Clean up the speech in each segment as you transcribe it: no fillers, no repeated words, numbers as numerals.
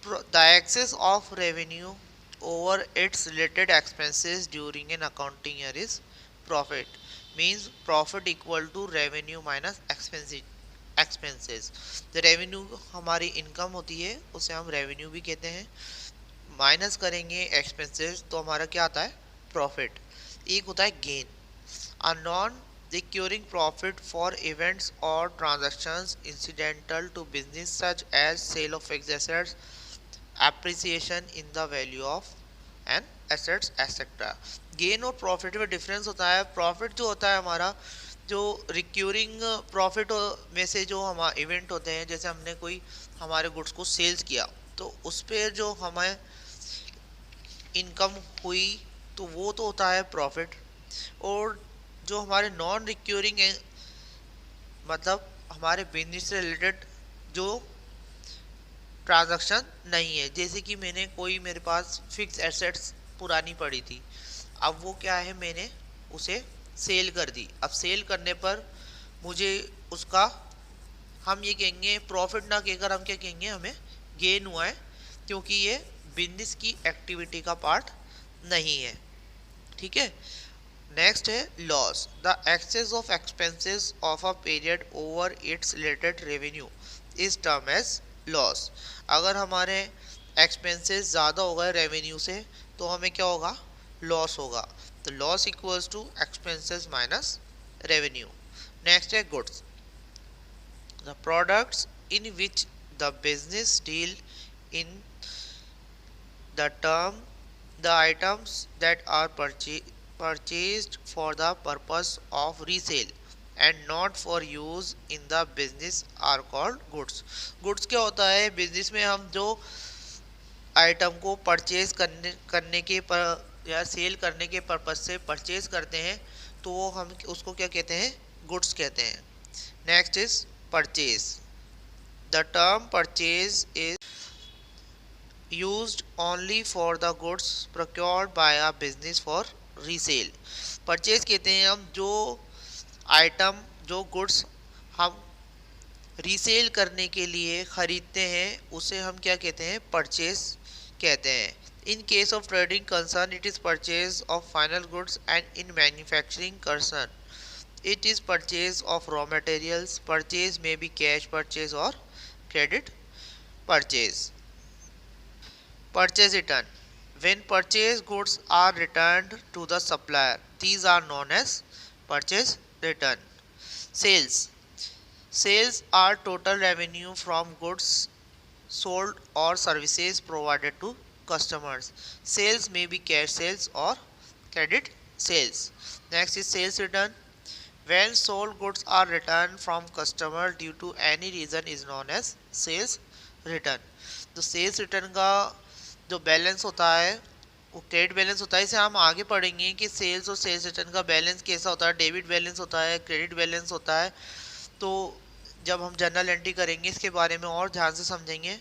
The excess of revenue over its related expenses during an accounting year is profit. Means profit equal to revenue minus expenses. The revenue हमारी income होती है, उसे हम revenue भी कहते हैं, minus करेंगे एक्सपेंसेस तो हमारा क्या आता है, प्रॉफिट. एक होता है gain, a non-recurring profit for events or transactions incidental to business such as sale of assets, appreciation in the value of and assets etcetera. Gain और प्रॉफिट में डिफरेंस होता है. प्रॉफिट जो होता है हमारा, जो रिक्यूरिंग प्रॉफिट में से जो हमारा इवेंट होते हैं, जैसे हमने कोई हमारे गुड्स को सेल्स किया तो उस पर जो हमें इनकम हुई तो वो तो होता है प्रॉफिट. और जो हमारे नॉन रिक्यूरिंग है, मतलब हमारे बिजनेस से रिलेटेड जो ट्रांजैक्शन नहीं है, जैसे कि मैंने कोई, मेरे पास फिक्स एसेट्स पुरानी पड़ी थी, अब वो क्या है, मैंने उसे सेल कर दी. अब सेल करने पर मुझे उसका, हम ये कहेंगे प्रॉफिट ना कहकर हम क्या कहेंगे, हमें गेन हुआ है, क्योंकि ये बिजनेस की एक्टिविटी का पार्ट नहीं है. ठीक है. नेक्स्ट है loss. The excess of expenses of a period over its related revenue is term as loss. अगर हमारे एक्सपेंसेस ज़्यादा हो गए रेवेन्यू से तो हमें क्या होगा, लॉस होगा. तो loss equals to expenses minus revenue. Next है goods. The products in which the business deal in the term the items that are purchased for the purpose of resale and not for use in the business are called goods. goods क्या होता है, business में हम जो item को purchase करने के पर या सेल करने के पर्पज से परचेज करते हैं तो वो हम उसको क्या कहते हैं, गुड्स कहते हैं. Next is purchase. The term purchase is used only for the goods procured by a business for resale. Purchase कहते हैं हम जो आइटम, जो गुड्स हम रीसेल करने के लिए ख़रीदते हैं उसे हम क्या कहते हैं, परचेज कहते हैं. In case of trading concern it is purchase of final goods and in manufacturing concern it is purchase of raw materials. Purchase में भी कैश परचेज और credit purchase. Purchase return. When purchased goods are returned to the supplier, these are known as purchase return. Sales. Sales are total revenue from goods sold or services provided to customers. Sales may be cash sales or credit sales. Next is sales return. When sold goods are returned from customer due to any reason is known as sales return. तो sales return का जो balance होता है वो credit balance होता है. इसे हम आगे पढ़ेंगे कि सेल्स और सेल्स रिटर्न का बैलेंस कैसा होता है. डेबिट बैलेंस होता है, क्रेडिट बैलेंस होता है. तो जब हम जर्नल एंट्री करेंगे इसके बारे में और ध्यान से समझेंगे.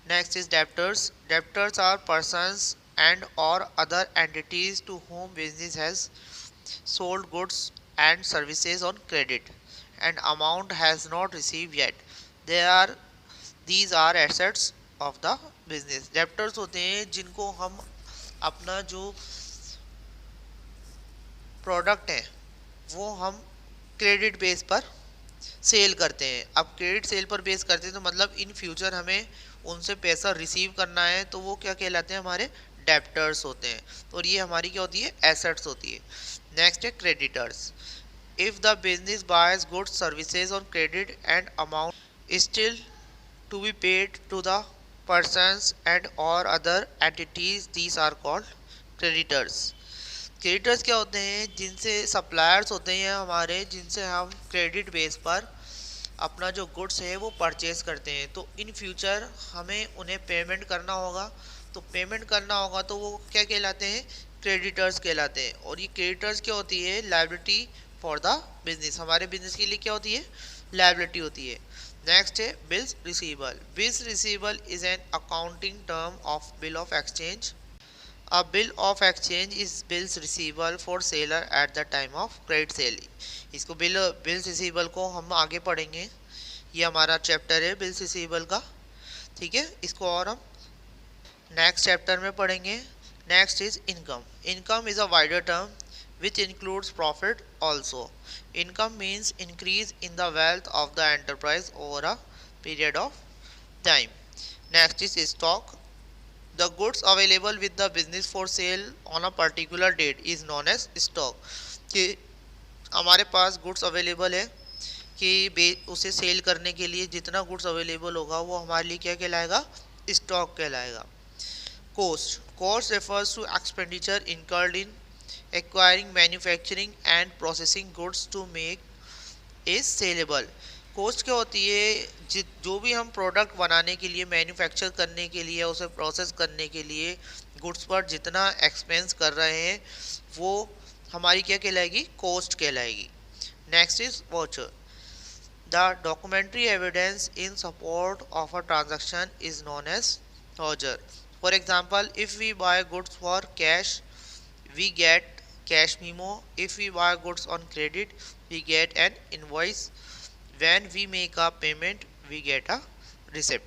Next is debtors. Debtors are persons and और other entities to whom business has sold goods and services on credit and amount has not received yet. These are assets of the business. Debtors होते हैं जिनको हम अपना जो product है वो हम क्रेडिट बेस पर सेल करते हैं. अब क्रेडिट सेल पर बेस करते हैं तो मतलब इन फ्यूचर हमें उनसे पैसा रिसीव करना है तो वो क्या कहलाते हैं, हमारे डेप्टर्स होते हैं. और ये हमारी क्या होती है, एसेट्स होती है. नेक्स्ट है creditors. If the business buys goods services on credit and amount still to be paid to the persons and or other entities, these are called creditors. Creditors क्या होते हैं, जिनसे सप्लायर्स होते हैं हमारे, जिनसे हम क्रेडिट बेस पर अपना जो गुड्स है वो परचेज करते हैं. तो इन फ्यूचर हमें उन्हें पेमेंट करना होगा. तो पेमेंट करना होगा तो वो क्या कहलाते हैं, क्रेडिटर्स कहलाते हैं. और ये क्रेडिटर्स क्या होती है, लायबिलिटी फॉर द बिजनेस. हमारे बिजनेस के लिए क्या होती है, लायबिलिटी होती है. नेक्स्ट है bills receivable. Bills receivable is an accounting term of bill of exchange. A bill of exchange is bills receivable for seller at the time of credit sale. इसको बिल्स रिसीवेबल को हम आगे पढ़ेंगे. ये हमारा चैप्टर है bills receivable का. ठीक है, इसको और हम नेक्स्ट चैप्टर में पढ़ेंगे। Next is income. Income is a wider term which includes profit also. Income means increase in the wealth of the enterprise over a period of time. Next is stock. The goods available with the business for sale on a particular date is known as stock. कि हमारे पास goods available है कि उसे cell करने के लिए जितना goods available होगा वो हमारे लिए क्या कहलाएगा, स्टॉक कहलाएगा। Cost, cost refers to expenditure incurred in acquiring, manufacturing and processing goods to make is saleable. Cost क्या होती है, जो भी हम प्रोडक्ट बनाने के लिए, मैन्युफैक्चर करने के लिए, उसे प्रोसेस करने के लिए गुड्स पर जितना एक्सपेंस कर रहे हैं वो हमारी क्या कहलाएगी, कोस्ट कहलाएगी। Next is voucher. The documentary evidence in support of a transaction is known as voucher. For example, if we buy goods for cash, we get cash memo. If we buy goods on credit, we get an invoice. When we make a payment, we get a receipt.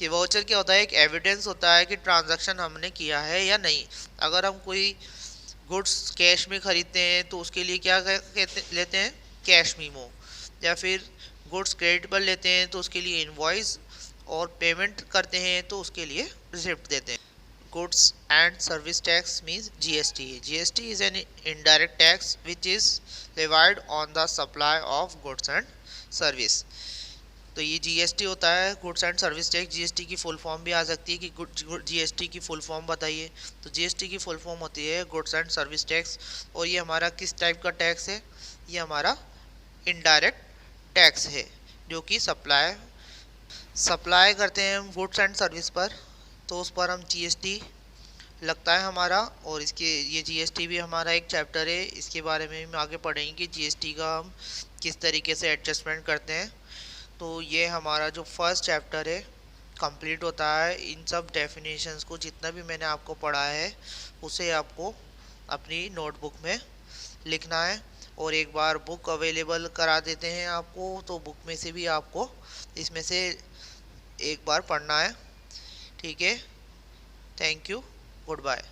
ये voucher क्या होता है, एक evidence होता है कि transaction हमने किया है या नहीं। अगर हम कोई गुड्स कैश में खरीदते हैं तो उसके लिए क्या कहते लेते हैं, कैश मीमो, या फिर गुड्स क्रेडिट पर लेते हैं तो उसके लिए इनवॉइस, और पेमेंट करते हैं तो उसके लिए रिसिप्ट देते हैं। Goods and service tax means GST. GST is an indirect tax which is levied on the supply of goods and service. तो ये जीएसटी होता है, goods and service tax. GST की फुल फॉर्म भी आ सकती है कि जीएसटी की फुल फॉर्म बताइए, तो जीएसटी की फुल फॉर्म होती है गुड्स एंड सर्विस टैक्स। और ये हमारा किस टाइप का टैक्स है, ये हमारा इनडायरेक्ट टैक्स है जो कि सप्लाई करते हैं हम गुड्स एंड सर्विस पर, तो उस पर हम जीएसटी लगता है हमारा। और इसके ये जीएसटी भी हमारा एक चैप्टर है, इसके बारे में हम आगे पढ़ेंगे कि जीएसटी का हम किस तरीके से एडजस्टमेंट करते हैं। तो ये हमारा जो फर्स्ट चैप्टर है कंप्लीट होता है। इन सब डेफिनेशंस को जितना भी मैंने आपको पढ़ाया है उसे आपको अपनी नोटबुक में लिखना है, और एक बार बुक अवेलेबल करा देते हैं आपको, तो बुक में से भी आपको इसमें से एक बार पढ़ना है। ठीक है, थैंक यू, गुड बाय।